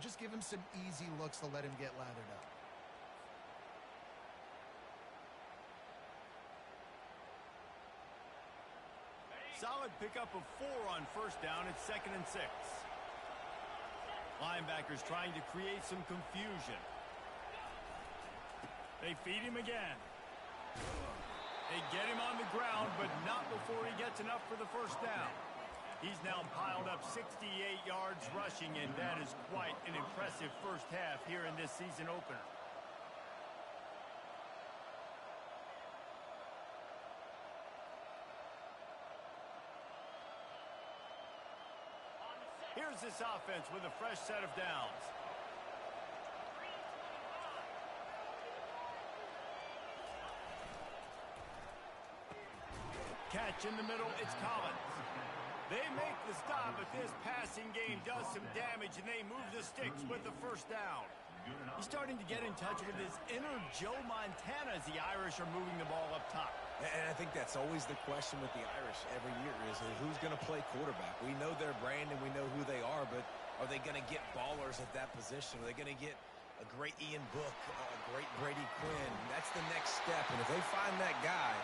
just give him some easy looks to let him get lathered up. Solid pickup of 4 on first down. It's 2nd and 6. Linebackers trying to create some confusion. They feed him again. They get him on the ground, but not before he gets enough for the first down. He's now piled up 68 yards rushing, and that is quite an impressive first half here in this season opener. Here's this offense with a fresh set of downs. Catch in the middle, it's Collins. They make the stop, but this passing game does some damage, and they move the sticks with the first down. He's starting to get in touch with his inner Joe Montana as the Irish are moving the ball up top. And I think that's always the question with the Irish every year is who's going to play quarterback. We know their brand and we know who they are, but are they going to get ballers at that position? Are they going to get a great Ian Book, a great Brady Quinn? That's the next step, and if they find that guy,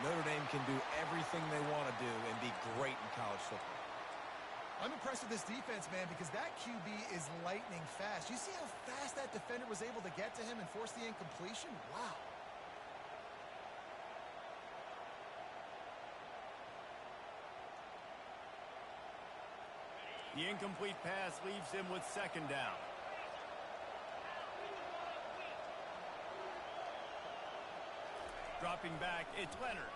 Notre Dame can do everything they want to do and be great in college football. I'm impressed with this defense, man, because that QB is lightning fast. You see how fast that defender was able to get to him and force the incompletion? Wow. The incomplete pass leaves him with 2nd down. Dropping back, it's Leonard.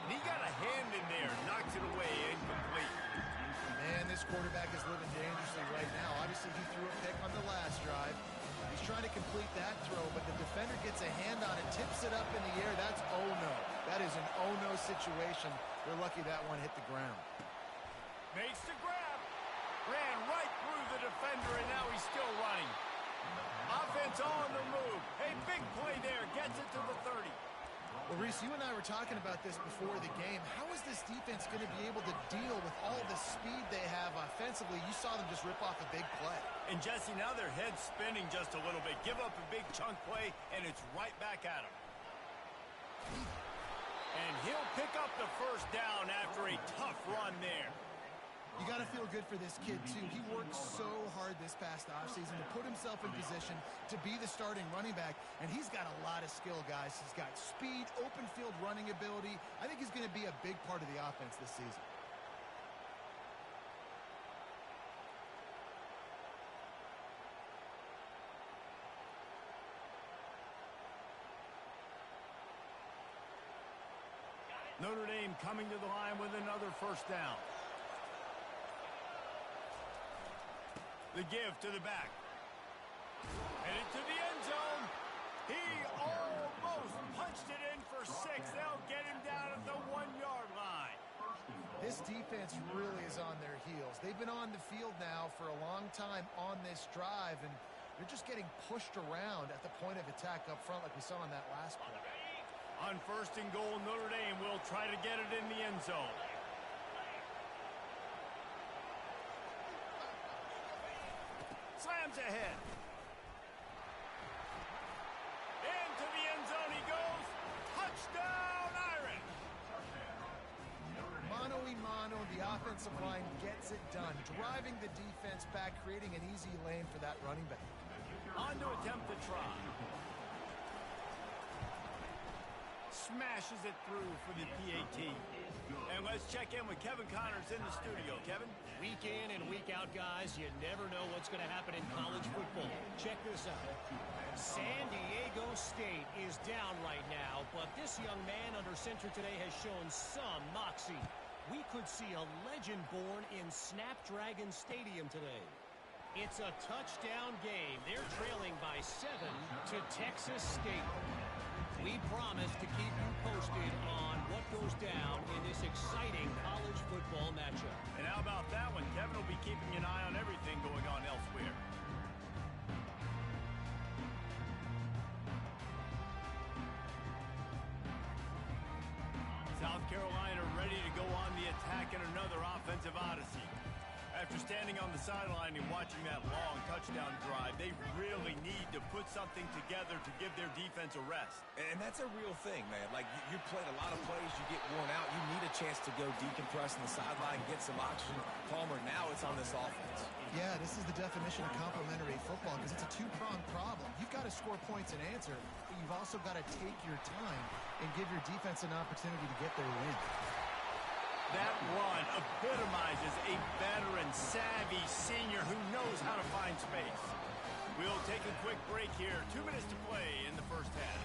And he got a hand in there, knocks it away, incomplete. Man, this quarterback is living dangerously right now. Obviously, he threw a pick on the last drive. He's trying to complete that throw, but the defender gets a hand on it, tips it up in the air. That's oh-no. That is an oh-no situation. They're lucky that one hit the ground. Makes the grab. Ran right through the defender, and now he's still running. Offense on the move. A big play there. Gets it to the 30. Well, Reese, you and I were talking about this before the game. How is this defense going to be able to deal with all the speed they have offensively? You saw them just rip off a big play. And, Jesse, now their head's spinning just a little bit. Give up a big chunk play, and it's right back at him. And he'll pick up the first down after a tough run there. You got to feel good for this kid, too. He worked so hard this past offseason to put himself in position to be the starting running back, and he's got a lot of skill, guys. He's got speed, open field running ability. I think he's going to be a big part of the offense this season. Notre Dame coming to the line with another first down. The give to the back. Headed to the end zone. He almost punched it in for 6. They'll get him down at the 1-yard line. This defense really is on their heels. They've been on the field now for a long time on this drive, and they're just getting pushed around at the point of attack up front like we saw on that last play. On 1st and goal, Notre Dame will try to get it in the end zone. Slams ahead. Into the end zone he goes. Touchdown, Irish. Mano-a-mano, the offensive line gets it done, driving the defense back, creating an easy lane for that running back. On to attempt the try. Smashes it through for the PAT. And let's check in with Kevin Connors in the studio. Kevin? Week in and week out, guys, you never know what's going to happen in college football. Check this out. San Diego State is down right now, but this young man under center today has shown some moxie. We could see a legend born in Snapdragon Stadium today. It's a touchdown game. They're trailing by 7 to Texas State. We promise to keep you posted on what goes down in this exciting college football matchup. And how about that one? Kevin will be keeping an eye on everything going on elsewhere. South Carolina ready to go on the attack in another offensive odyssey. After standing on the sideline and watching that long touchdown drive, they really need to put something together to give their defense a rest. And that's a real thing, man. Like, you played a lot of plays, you get worn out, you need a chance to go decompress on the sideline, get some oxygen. Palmer, now it's on this offense. Yeah, this is the definition of complementary football because it's a two-pronged problem. You've got to score points and answer, but you've also got to take your time and give your defense an opportunity to get their win. That run epitomizes a veteran, savvy senior who knows how to find space. We'll take a quick break here. 2 minutes to play in the first half.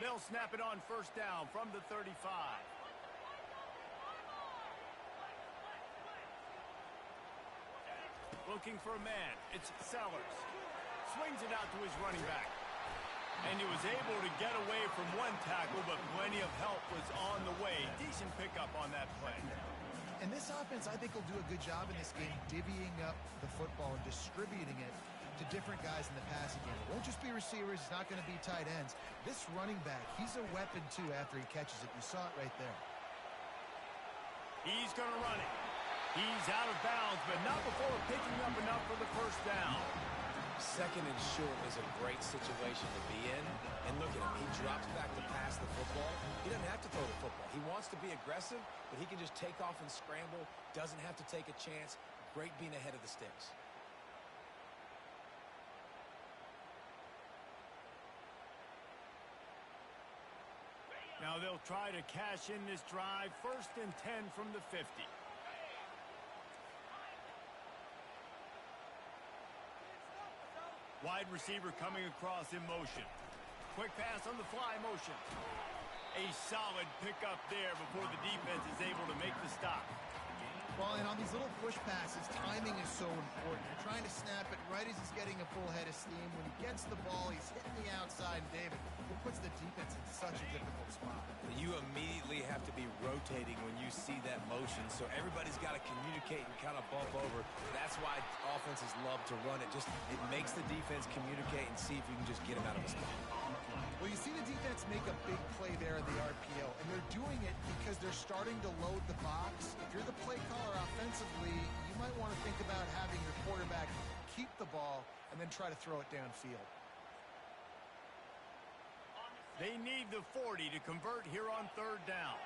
They'll snap it on first down from the 35. Looking for a man. It's Sellers. Swings it out to his running back. And he was able to get away from one tackle, but plenty of help was on the way. Decent pickup on that play. And this offense, I think, will do a good job in this game divvying up the football and distributing it to different guys in the passing game. It won't just be receivers. It's not going to be tight ends. This running back, he's a weapon, too, after he catches it. You saw it right there. He's going to run it. He's out of bounds, but not before picking up enough for the first down. Second and short is a great situation to be in. And look at him. He drops back to pass the football. He doesn't have to throw the football. He wants to be aggressive, but he can just take off and scramble. Doesn't have to take a chance. Great being ahead of the sticks. Now they'll try to cash in this drive. 1st and 10 from the 50. Wide receiver coming across in motion. Quick pass on the fly motion. A solid pickup there before the defense is able to make the stop. Well, and on these little push passes, timing is so important. You're trying to snap it right as he's getting a full head of steam. When he gets the ball, he's hitting the outside, and David, it puts the defense in such a difficult spot. You immediately have to be rotating when you see that motion, so everybody's got to communicate and kind of bump over. That's why offenses love to run it. It makes the defense communicate and see if you can just get him out of a spot. Well, you see the defense make a big play there in the RPO, and they're doing it because they're starting to load the box. If you're the play caller offensively, you might want to think about having your quarterback keep the ball and then try to throw it downfield. They need the 40 to convert here on 3rd down.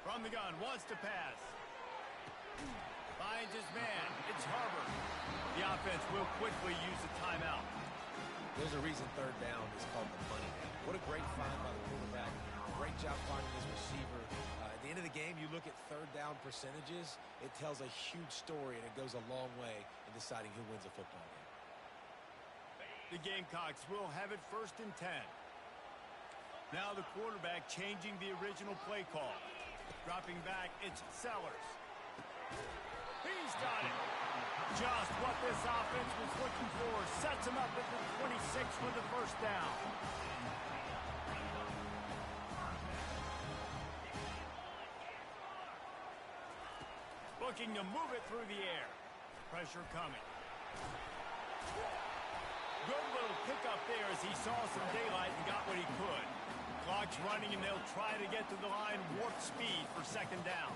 From the gun, wants to pass. Finds his man. It's Harvard. The offense will quickly use a timeout. There's a reason 3rd down is called the money down. What a great find by the quarterback. Great job finding his receiver. At the end of the game, you look at 3rd down percentages. It tells a huge story, and it goes a long way in deciding who wins a football game. The Gamecocks will have it 1st and 10. Now the quarterback changing the original play call. Dropping back, it's Sellers. He's got it. Just what this offense was looking for. Sets him up at the 26 for the 1st down. Looking to move it through the air. Pressure coming. Good little pickup there as he saw some daylight and got what he could. Clock's running and they'll try to get to the line warp speed for 2nd down.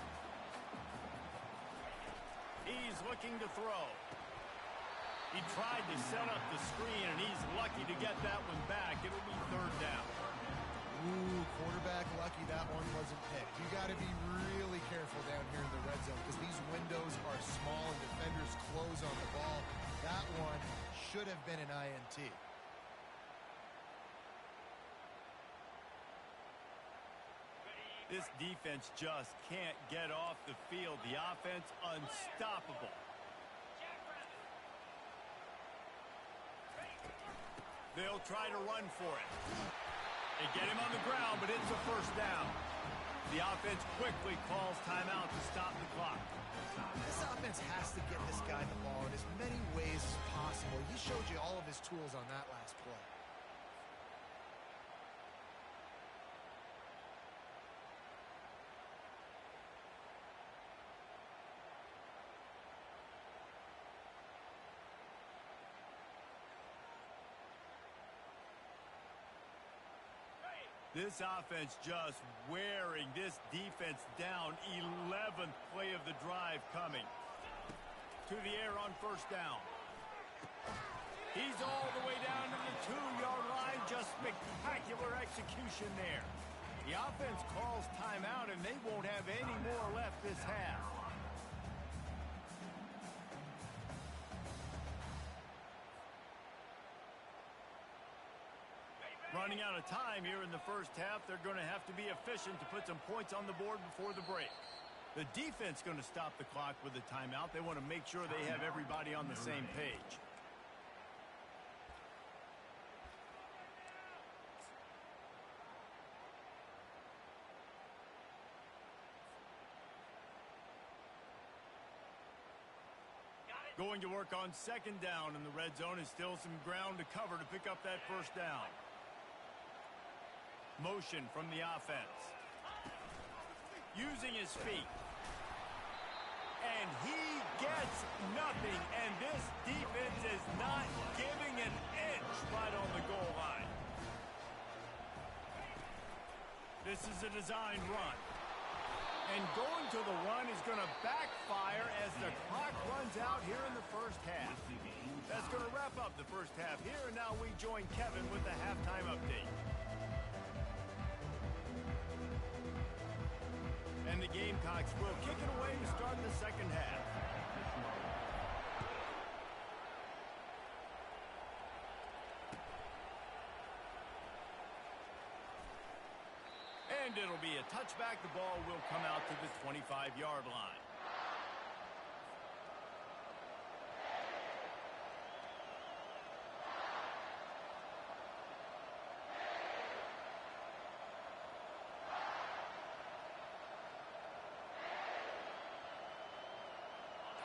He's looking to throw. He tried to set up the screen and he's lucky to get that one back. It'll be 3rd down. Ooh, quarterback lucky that one wasn't picked. You got to be really careful down here in the red zone because these windows are small and defenders close on the ball. That one should have been an INT. This defense just can't get off the field. The offense unstoppable. They'll try to run for it. They get him on the ground, but it's a 1st down. The offense quickly calls timeout to stop the clock. This offense has to get this guy the ball in as many ways as possible. He showed you all of his tools on that last play. This offense just wearing this defense down. 11th play of the drive coming. To the air on first down. He's all the way down to the 2-yard line. Just spectacular execution there. The offense calls timeout, and they won't have any more left this half. Running out of time here in the first half. They're going to have to be efficient to put some points on the board before the break. The defense going to stop the clock with a timeout. They want to make sure they have everybody on the same page. Going to work on second down in the red zone, and still some ground to cover to pick up that first down. Motion from the offense. Using his feet. And he gets nothing, and this defense is not giving an inch right on the goal line. This is a designed run. And going to the run is going to backfire as the clock runs out here in the first half. That's going to wrap up the first half here, and now we join Kevin with the halftime update. And the Gamecocks will kick it away to start the second half. And it'll be a touchback. The ball will come out to the 25-yard line.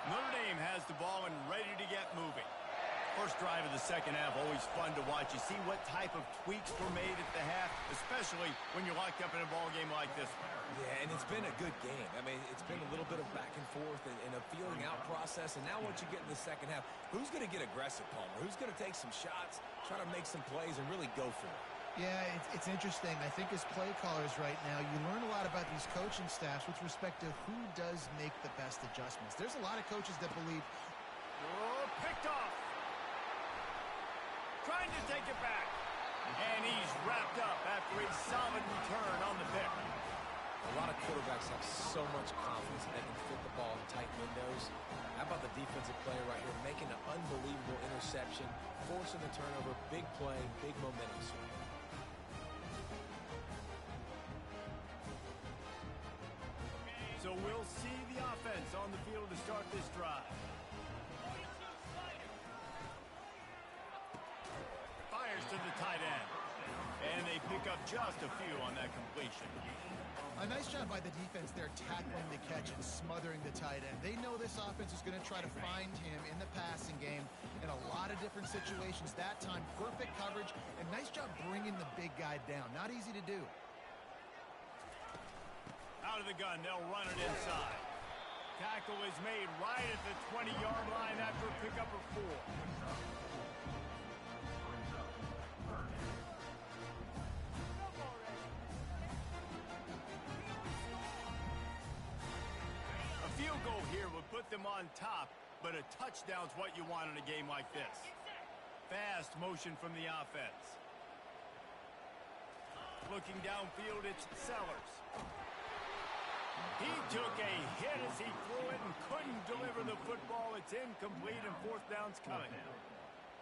Notre Dame has the ball and ready to get moving. First drive of the second half, always fun to watch. You see what type of tweaks were made at the half, especially when you're locked up in a ball game like this one. Yeah, and it's been a good game. I mean, it's been a little bit of back and forth and a feeling out process. And now once you get in the second half, who's going to get aggressive, Palmer? Who's going to take some shots, try to make some plays, and really go for it? Yeah, it's interesting. I think as play callers right now, you learn a lot about these coaching staffs with respect to who does make the best adjustments. There's a lot of coaches that believe... Oh, picked off. Trying to take it back. And he's wrapped up after a solid return on the pick. A lot of quarterbacks have so much confidence that they can fit the ball in tight windows. How about the defensive player right here making an unbelievable interception, forcing the turnover, big play, big momentum swing. So we'll see the offense on the field to start this drive. Fires to the tight end. And they pick up just a few on that completion. A nice job by the defense there tackling the catch and smothering the tight end. They know this offense is going to try to find him in the passing game in a lot of different situations. That time, perfect coverage, and nice job bringing the big guy down. Not easy to do. Out of the gun, they'll run it inside. Tackle is made right at the 20-yard line after a pickup of 4. A field goal here would put them on top, but a touchdown's what you want in a game like this. Fast motion from the offense. Looking downfield, it's Sellers. He took a hit as he threw it and couldn't deliver the football. It's incomplete and fourth down's coming.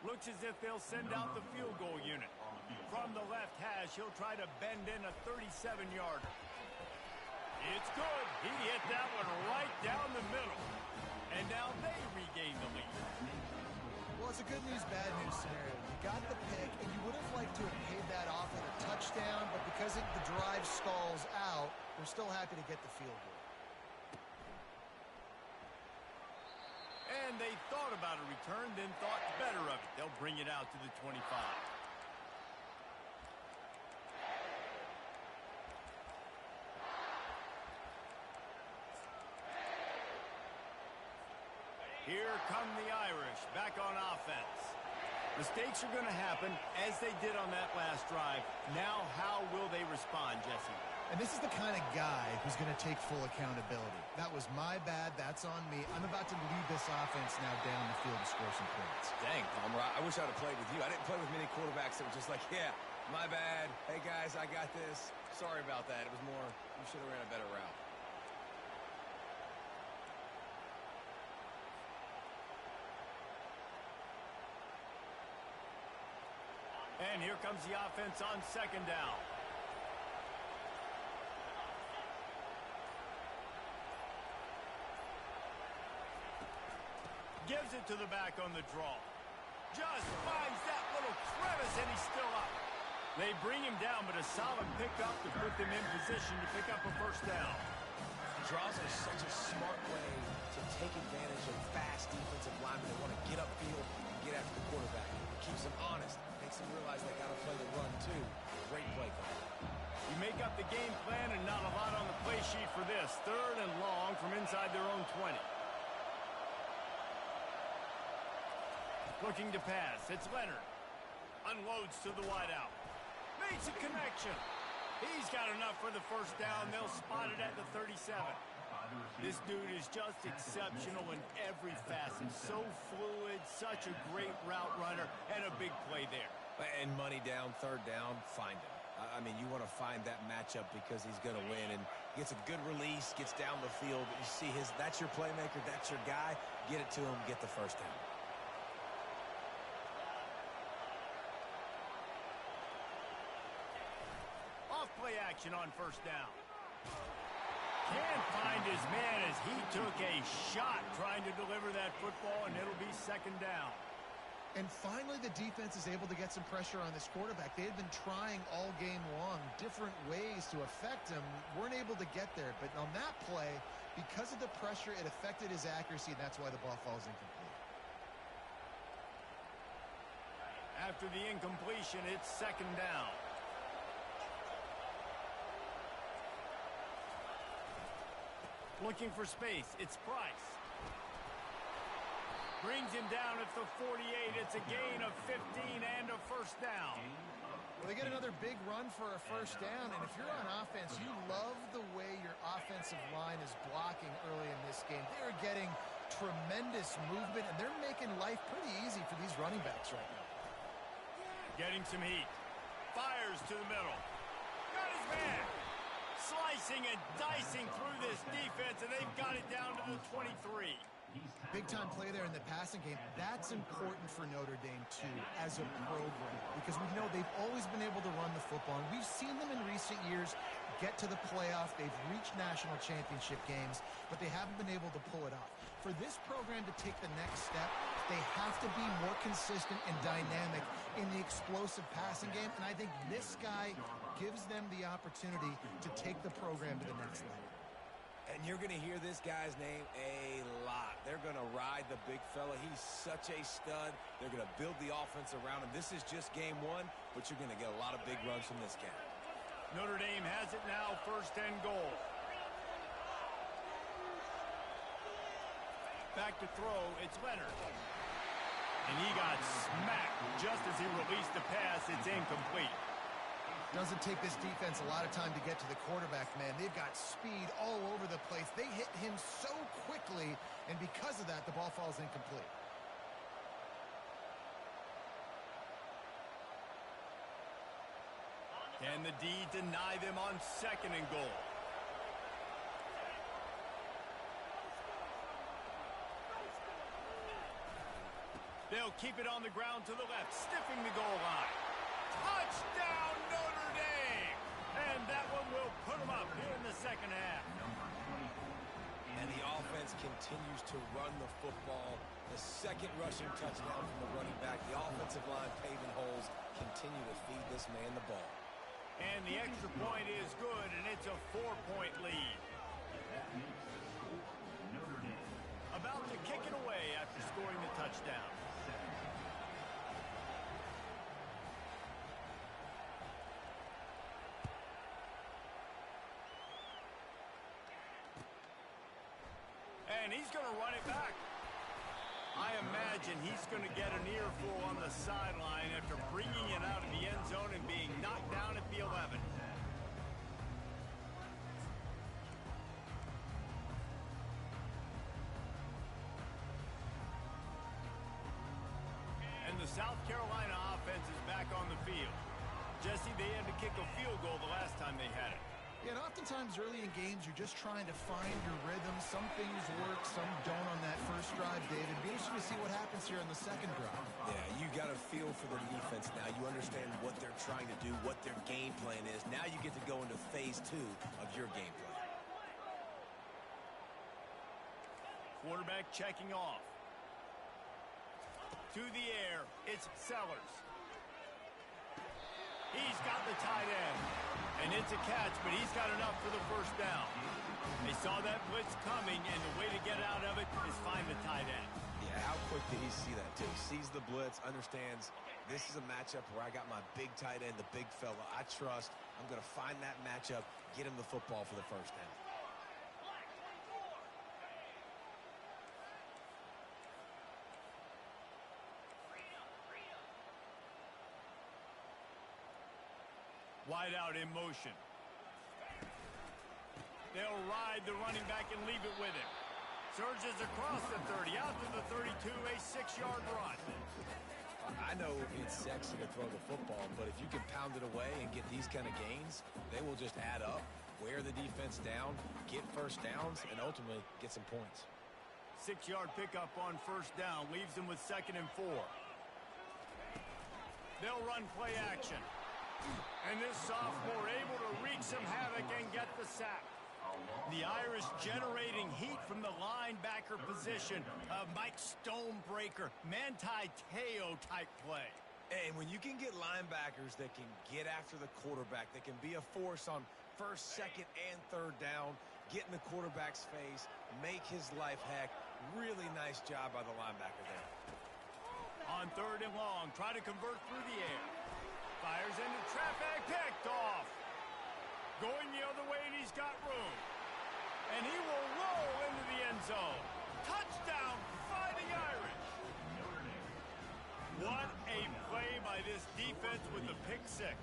Looks as if they'll send out the field goal unit. From the left hash, he'll try to bend in a 37-yarder. It's good. He hit that one right down the middle. And now they regain the lead. Well, it's a good news, bad news scenario. You got the pick, and you would have liked to have paid that off with a touchdown, but because the drive stalls out, they're still happy to get the field goal. And they thought about a return, then thought better of it. They'll bring it out to the 25. Here come the Irish back on offense. Mistakes are going to happen, as they did on that last drive. Now, how will they respond, Jesse? And this is the kind of guy who's going to take full accountability. That was my bad. That's on me. I'm about to lead this offense now down the field to score some points. Dang, Palmer, I wish I'd have played with you. I didn't play with many quarterbacks that were just like, yeah, my bad. Hey, guys, I got this. Sorry about that. It was more, you should have ran a better route. And here comes the offense on second down. Gives it to the back on the draw. Just finds that little crevice, and he's still up. They bring him down, but a solid pickup to put them in position to pick up a first down. Draws are such a smart way to take advantage of fast defensive linemen that want to get upfield and get after the quarterback. It keeps them honest. Makes them realize they got to play the run, too. Great play call. You make up the game plan and not a lot on the play sheet for this. 3rd and long from inside their own 20. Looking to pass. It's Leonard. Unloads to the wideout. Makes a connection. He's got enough for the first down. They'll spot it at the 37. This dude is just exceptional in every facet. So fluid, such a great route runner, and a big play there. And money down, 3rd down, find him. I mean, you want to find that matchup because he's going to win. And gets a good release, gets down the field. You see that's your playmaker, that's your guy. Get it to him, get the first down. Play action on first down. Can't find his man as he took a shot trying to deliver that football, and it'll be 2nd down. And finally, the defense is able to get some pressure on this quarterback. They had been trying all game long different ways to affect him. Weren't able to get there. But on that play, because of the pressure, it affected his accuracy, and that's why the ball falls incomplete. After the incompletion, it's 2nd down. Looking for space. It's Price. Brings him down at the 48. It's a gain of 15 and a first down. Well, they get another big run for a first down, and if you're on offense, you love the way your offensive line is blocking early in this game. They're getting tremendous movement, and they're making life pretty easy for these running backs right now. Getting some heat. Fires to the middle. Got his man. Slicing and dicing through this defense, and they've got it down to the 23. Big-time play there in the passing game. That's important for Notre Dame, too, as a program, because we know they've always been able to run the football, and we've seen them in recent years get to the playoff. They've reached national championship games, but they haven't been able to pull it off. For this program to take the next step, they have to be more consistent and dynamic in the explosive passing game, and I think this guy gives them the opportunity to take the program to the next level. And you're going to hear this guy's name a lot. They're going to ride the big fella. He's such a stud. They're going to build the offense around him. This is just game 1, but you're going to get a lot of big runs from this guy. Notre Dame has it now, 1st and goal. Back to throw, it's Leonard. And he got smacked just as he released the pass. It's incomplete. Doesn't take this defense a lot of time to get to the quarterback, man. They've got speed all over the place. They hit him so quickly, and because of that, the ball falls incomplete. Can the D deny them on 2nd and goal? They'll keep it on the ground to the left, sniffing the goal line. Touchdown, Notre Dame! And that one will put them up here in the 2nd half. And the offense continues to run the football. The 2nd rushing touchdown from the running back. The offensive line paving holes continue to feed this man the ball. And the extra point is good, and it's a 4-point lead. About to kick it away after scoring the touchdown. And he's going to run it back. I imagine he's going to get an earful on the sideline after bringing it out of the end zone and being knocked down at the 11. And the South Carolina offense is back on the field. Jesse, they had to kick a field goal the last time they had it. Yeah, and oftentimes early in games, you're just trying to find your rhythm. Some things work, some don't on that first drive, David. Be interesting to see what happens here on the second drive. Yeah, you got a feel for the defense now. You understand what they're trying to do, what their game plan is. Now you get to go into phase 2 of your game plan. Quarterback checking off. To the air, it's Sellers. He's got the tight end. And it's a catch, but he's got enough for the first down. They saw that blitz coming, and the way to get out of it is find the tight end. Yeah, how quick did he see that, too? He sees the blitz, understands this is a matchup where I got my big tight end, the big fella I trust. I'm going to find that matchup, get him the football for the first down. Wide out in motion. They'll ride the running back and leave it with him. Surges across the 30, out to the 32, a 6-yard run. I know it's sexy to throw the football, but if you can pound it away and get these kind of gains, they will just add up, wear the defense down, get first downs, and ultimately get some points. 6-yard pickup on first down, leaves them with 2nd and 4. They'll run play action. And this sophomore able to wreak some havoc and get the sack. The Irish generating heat from the linebacker position. Mike Stonebreaker, Manti Te'o type play. And when you can get linebackers that can get after the quarterback, that can be a force on first, second, and third down, get in the quarterback's face, make his life heck. Really nice job by the linebacker there. On 3rd and long, try to convert through the air. Fires into traffic, picked off. Going the other way, and he's got room. And he will roll into the end zone. Touchdown, Fighting Irish. What a play by this defense with the pick 6.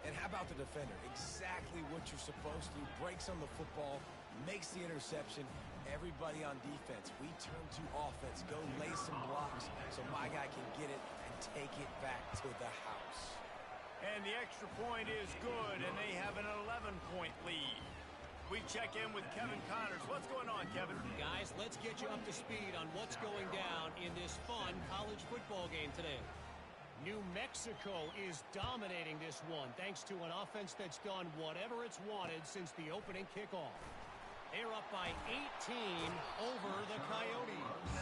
And how about the defender? Exactly what you're supposed to. Breaks on the football, makes the interception. Everybody on defense, we turn to offense. Go lay some blocks so my guy can get it and take it back to the house. And the extra point is good, and they have an 11-point lead. We check in with Kevin Connors. What's going on, Kevin? Guys, let's get you up to speed on what's going down in this fun college football game today. New Mexico is dominating this one, thanks to an offense that's done whatever it's wanted since the opening kickoff. They're up by 18 over the Coyotes.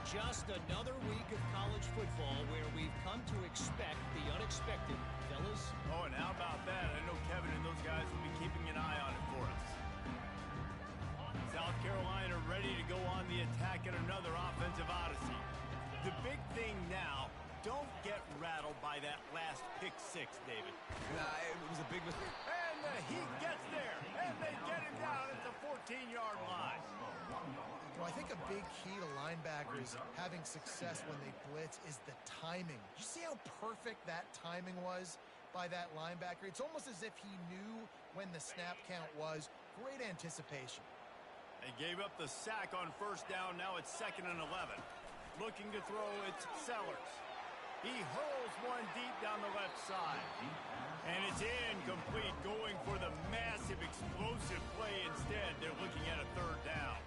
Just another week of college football where we've come to expect the unexpected, fellas. Oh, and how about that? I know Kevin and those guys will be keeping an eye on it for us. South Carolina ready to go on the attack in another offensive odyssey. The big thing now, don't get rattled by that last pick 6, David. Nah, it was a big mistake. And the Heat gets there, and they get him down at the 14-yard line. Well, I think a big key to linebackers having success when they blitz is the timing. You see how perfect that timing was by that linebacker? It's almost as if he knew when the snap count was. Great anticipation. They gave up the sack on first down. Now it's 2nd and 11. Looking to throw, it's Sellers. He hurls one deep down the left side. And it's incomplete, going for the massive explosive play instead. They're looking at a 3rd down.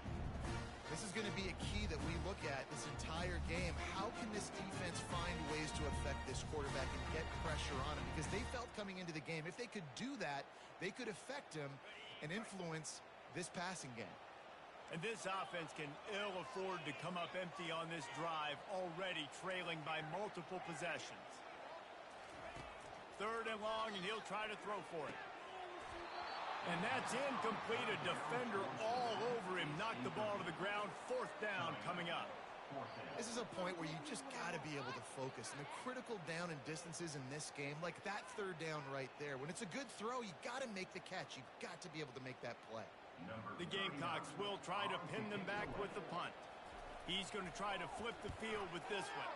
This is going to be a key that we look at this entire game. How can this defense find ways to affect this quarterback and get pressure on him? Because they felt coming into the game, if they could do that, they could affect him and influence this passing game. And this offense can ill afford to come up empty on this drive, already trailing by multiple possessions. 3rd and long, and he'll try to throw for it. And that's incomplete. A defender all over him. Knocked the ball to the ground. 4th down coming up. This is a point where you just got to be able to focus. And the critical down and distances in this game, like that 3rd down right there, when it's a good throw, you got to make the catch. You've got to be able to make that play. The Gamecocks will try to pin them back with the punt. He's going to try to flip the field with this one.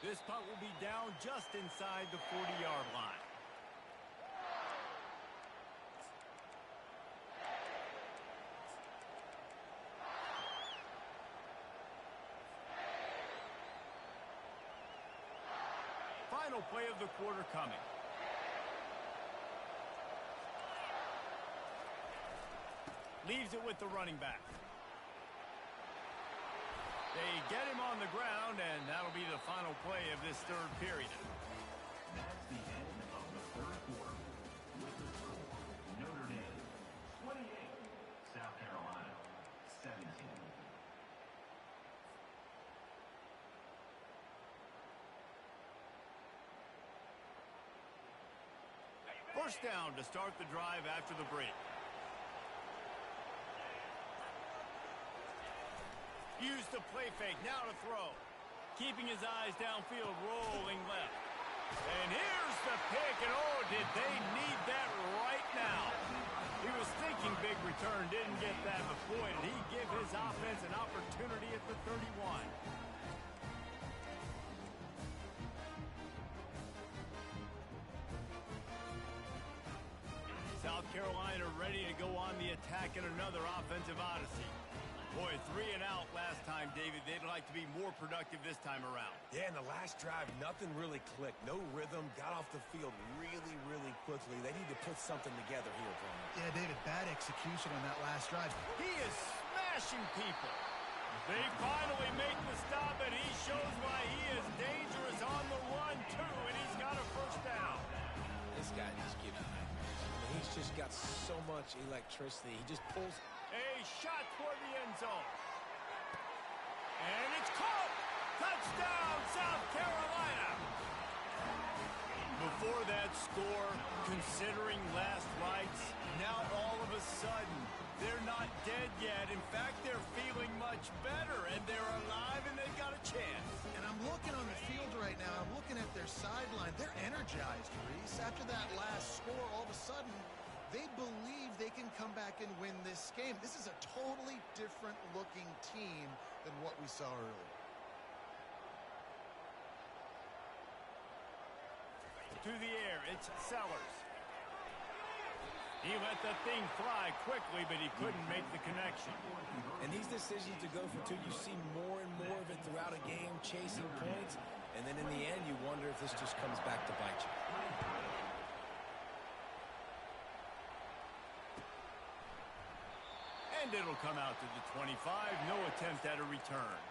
This punt will be down just inside the 40-yard line. Final play of the quarter coming. Leaves it with the running back. They get him on the ground, and that'll be the final play of this third period. That's the end of the third quarter. With the score, Notre Dame 28, South Carolina 17. First down to start the drive after the break. Use the play fake, now to throw. Keeping his eyes downfield, rolling left. And here's the pick, and oh, did they need that right now. He was thinking big return, didn't get that, but boy, did he give his offense an opportunity at the 31. South Carolina ready to go on the attack in another offensive odyssey. Boy, 3 and out last time, David. They'd like to be more productive this time around. Yeah, in the last drive, nothing really clicked. No rhythm, got off the field really, really quickly. They need to put something together here, Brian. Yeah, David, bad execution on that last drive. He is smashing people. They finally make the stop, and he shows why he is dangerous on the run, too, and he's got a first down. This guy just gives you nightmares. He's just got so much electricity. He just pulls... A shot toward the end zone. And it's caught! Touchdown, South Carolina! Before that score, considering last rites, now all of a sudden, they're not dead yet. In fact, they're feeling much better, and they're alive, and they've got a chance. And I'm looking on the field right now. I'm looking at their sideline. They're energized, Reese. After that last score, all of a sudden, they believe they can come back and win this game. This is a totally different looking team than what we saw earlier. To the air, it's Sellers. He let the thing fly quickly, but he couldn't make the connection. And these decisions to go for two, you see more and more of it throughout a game, chasing points, and then in the end, you wonder if this just comes back to bite you. And it'll come out to the 25. No attempt at a return.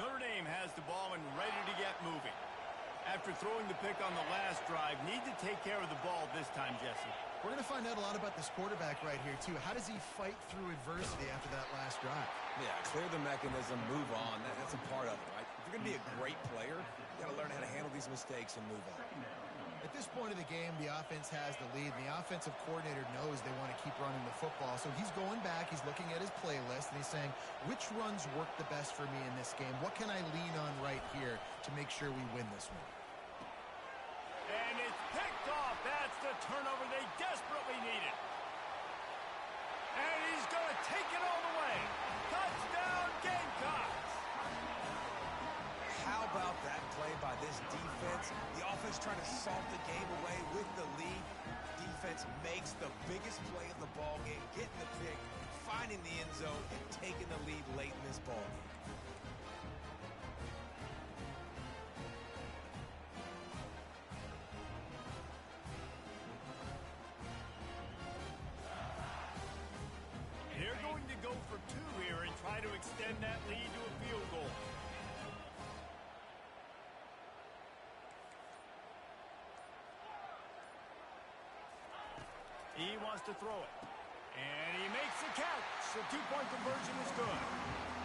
Notre Dame has the ball and ready to get moving. After throwing the pick on the last drive, need to take care of the ball this time, Jesse. We're going to find out a lot about this quarterback right here, too. How does he fight through adversity after that last drive? Yeah, clear the mechanism, move on. That's a part of it, right? If you're going to be a great player, you got to learn how to handle these mistakes and move on. At this point of the game, the offense has the lead, and the offensive coordinator knows they want to keep running the football. So he's going back, he's looking at his playlist, and he's saying, which runs work the best for me in this game? What can I lean on right here to make sure we win this one? And it's picked off. That's the turnover they desperately needed. And he's going to take it all the way. Touchdown, Gamecocks! How about that play by this defense? The offense trying to salt the game away with the lead. Defense makes the biggest play of the ball game, getting the pick, finding the end zone, and taking the lead late in this ball game. They're going to go for two here and try to extend that lead to a field goal. He wants to throw it. And he makes the catch. The two-point conversion is good.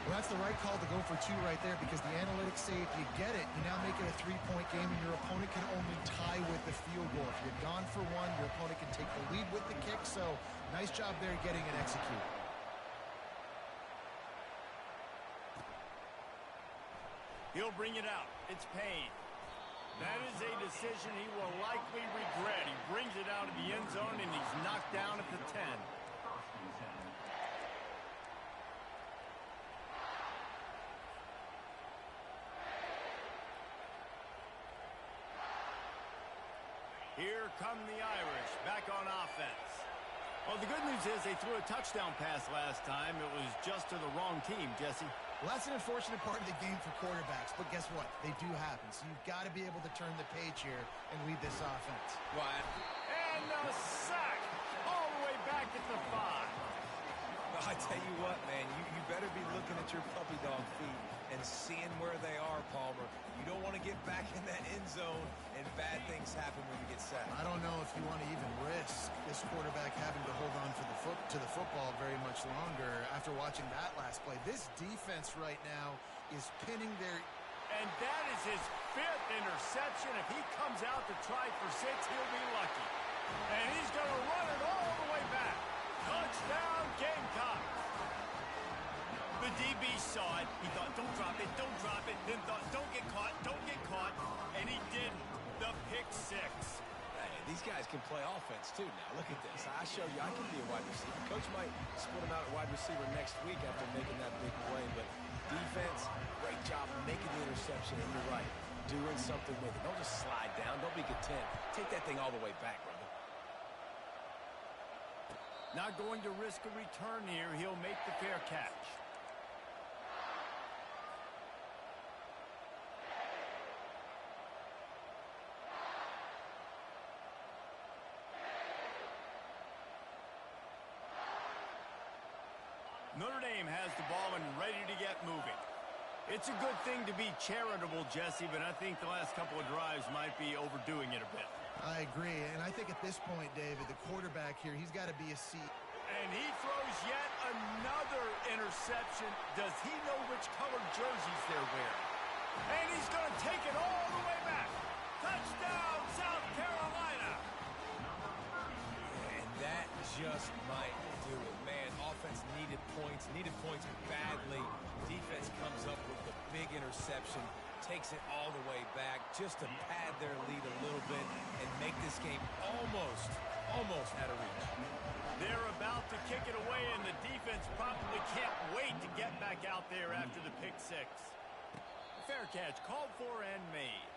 Well, that's the right call to go for two right there, because the analytics say if you get it, you now make it a three-point game, and your opponent can only tie with the field goal. If you're gone for one, your opponent can take the lead with the kick. So nice job there getting it executed. He'll bring it out. It's Payne. That is a decision he will likely regret. He brings it out of the end zone, and he's knocked down at the 10. Here come the Irish, back on offense. Well, the good news is they threw a touchdown pass last time. It was just to the wrong team, Jesse. Well, that's an unfortunate part of the game for quarterbacks, but guess what? They do happen, so you've got to be able to turn the page here and lead this offense. Ryan. And a sack all the way back at the 5. I tell you what, man, you better be looking at your puppy dog feet and seeing where they are, Palmer. You don't want to get back in that end zone and bad things happen when you get sacked. I don't know if you want to even risk this quarterback having to hold on for to the football very much longer after watching that last play. This defense right now is pinning their... And that is his 5th interception. If he comes out to try for 6, he'll be lucky. And he's going to run it all the way back. Touchdown, Gamecocks. The DB saw it. He thought, don't drop it, don't drop it. Then thought, don't get caught, don't get caught. And he did the pick 6. Hey, these guys can play offense, too, now. Look at this. I show you I can be a wide receiver. Coach might split him out at wide receiver next week after making that big play. But defense, great job making the interception. And you're right, doing something with it. Don't just slide down. Don't be content. Take that thing all the way back, brother. Not going to risk a return here. He'll make the fair catch. Notre Dame has the ball and ready to get moving. It's a good thing to be charitable, Jesse, but I think the last couple of drives might be overdoing it a bit. I agree, and I think at this point, David, the quarterback here, he's got to be a C. And he throws yet another interception. Does he know which colored jerseys they're wearing? And he's going to take it all the way back. Touchdown, South Carolina. And that just might do it. Man, offense needed points badly. Defense comes up with the big interception, takes it all the way back just to pad their lead a little bit and make this game almost out of reach. They're about to kick it away, and the defense probably can't wait to get back out there after the pick 6. Fair catch called for and made.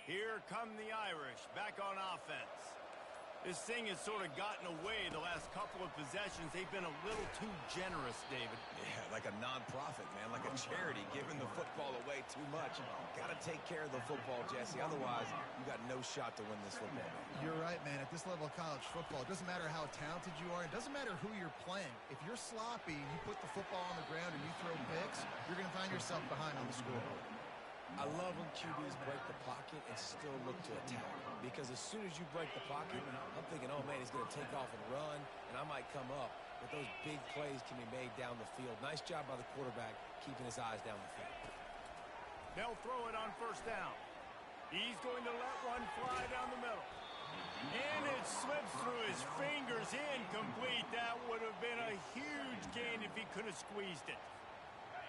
Here come the Irish, back on offense. This thing has sort of gotten away the last couple of possessions. They've been a little too generous, David. Yeah, like a non-profit, man, like a charity, giving the football away too much. Got to take care of the football, Jesse. Otherwise, you got no shot to win this football game. You're right, man. At this level of college football, it doesn't matter how talented you are. It doesn't matter who you're playing. If you're sloppy, you put the football on the ground or you throw picks, you're going to find yourself behind on the scoreboard. I love when QBs break the pocket and still look to attack. Because as soon as you break the pocket, I'm thinking, oh, man, he's going to take off and run, and I might come up. But those big plays can be made down the field. Nice job by the quarterback keeping his eyes down the field. They'll throw it on first down. He's going to let one fly down the middle. And it slips through his fingers, incomplete. That would have been a huge gain if he could have squeezed it.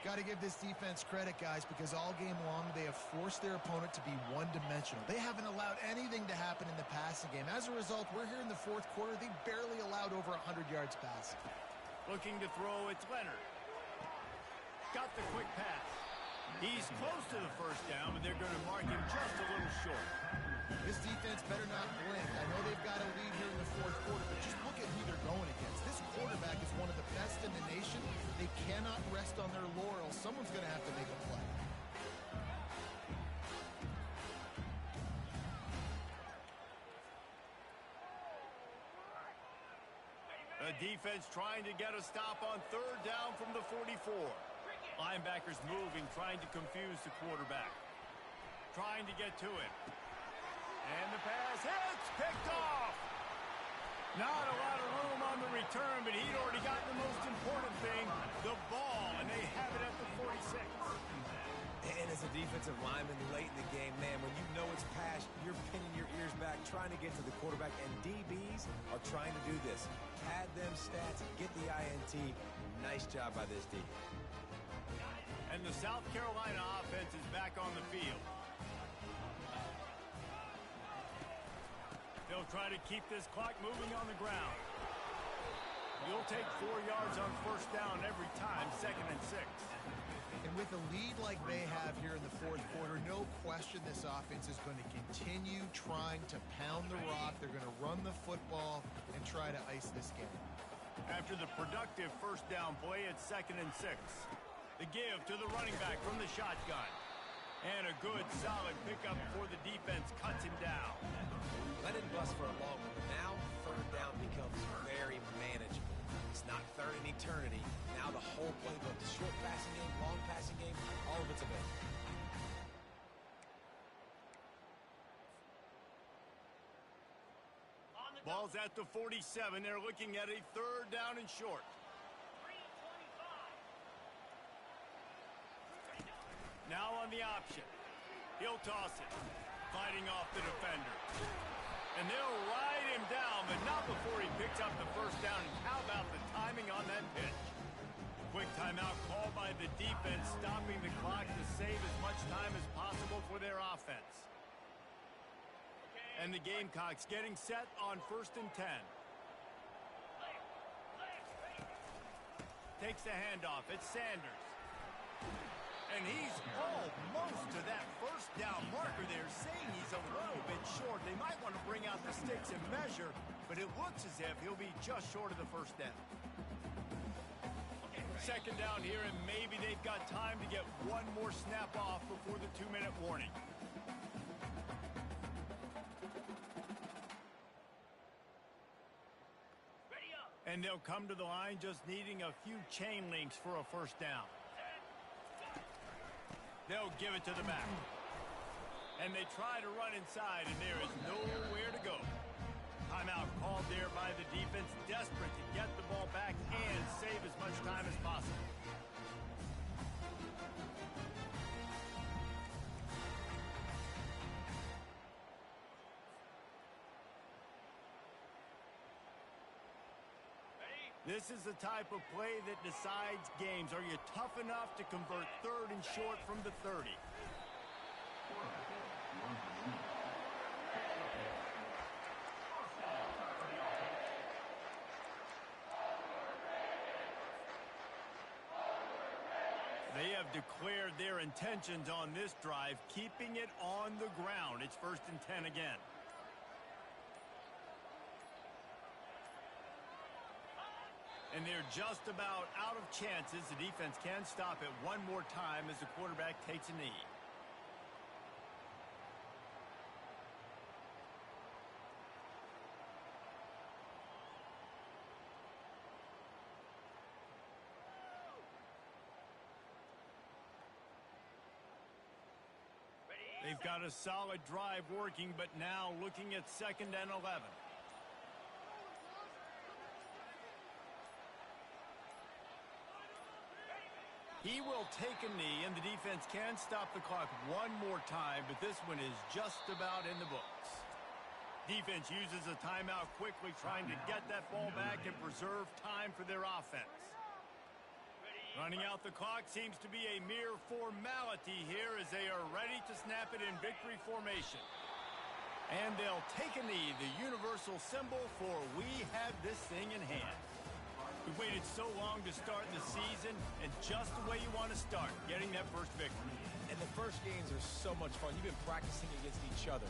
Got to give this defense credit, guys, because all game long they have forced their opponent to be one-dimensional. They haven't allowed anything to happen in the passing game. As a result, we're here in the fourth quarter. They barely allowed over 100 yards passing. Looking to throw, it's Leonard. Got the quick pass. He's close to the first down, but they're going to mark him just a little short. This defense better not blink. I know they've got a lead here in the fourth quarter, but just look at who they're going against. This quarterback is one of the best in the nation. They cannot rest on their laurels. Someone's going to have to make a play. The defense trying to get a stop on third down from the 44. Linebackers moving, trying to confuse the quarterback. Trying to get to him. And the pass hits, picked off. Not a lot of room on the return, but he'd already gotten the most important thing, the ball, and they have it at the 46. And as a defensive lineman late in the game, man, when you know it's pass, you're pinning your ears back, trying to get to the quarterback, and DBs are trying to do this. Pad them stats, get the INT. Nice job by this D. And the South Carolina offense is back on the field. They'll try to keep this clock moving on the ground. You'll take 4 yards on first down every time, 2nd and 6. And with a lead like they have here in the fourth quarter, no question this offense is going to continue trying to pound the rock. They're going to run the football and try to ice this game. After the productive first down play, it's 2nd and 6. The give to the running back from the shotgun. And a good, solid pickup before the defense cuts him down. Let it bust for a long one. Now, third down becomes very manageable. It's not third in eternity. Now the whole playbook, the short passing game, long passing game, all of it's available. Ball's at the 47. They're looking at a third down and short. Now on the option. He'll toss it. Fighting off the defender. And they'll ride him down, but not before he picks up the first down. And how about the timing on that pitch? Quick timeout called by the defense, stopping the clock to save as much time as possible for their offense. And the Gamecocks getting set on 1st and 10. Takes the handoff. It's Sanders. And he's almost to that first down marker there, saying he's a little bit short. They might want to bring out the sticks and measure, but it looks as if he'll be just short of the first down. 2nd down here, and maybe they've got time to get one more snap off before the 2-minute warning. And they'll come to the line just needing a few chain links for a first down. They'll give it to the back. And they try to run inside, and there is nowhere to go. Timeout called there by the defense, desperate to get the ball back and save as much time as possible. This is the type of play that decides games. Are you tough enough to convert 3rd and short from the 30? They have declared their intentions on this drive, keeping it on the ground. It's 1st and 10 again. And they're just about out of chances. The defense can stop it one more time as the quarterback takes a knee. They've got a solid drive working, but now looking at 2nd and 11. He will take a knee, and the defense can stop the clock one more time, but this one is just about in the books. Defense uses a timeout quickly, trying to get that ball back and preserve time for their offense. Running out the clock seems to be a mere formality here as they are ready to snap it in victory formation. And they'll take a knee, the universal symbol for we have this thing in hand. We waited so long to start the season, and just the way you want to start, getting that first victory. And the first games are so much fun. You've been practicing against each other.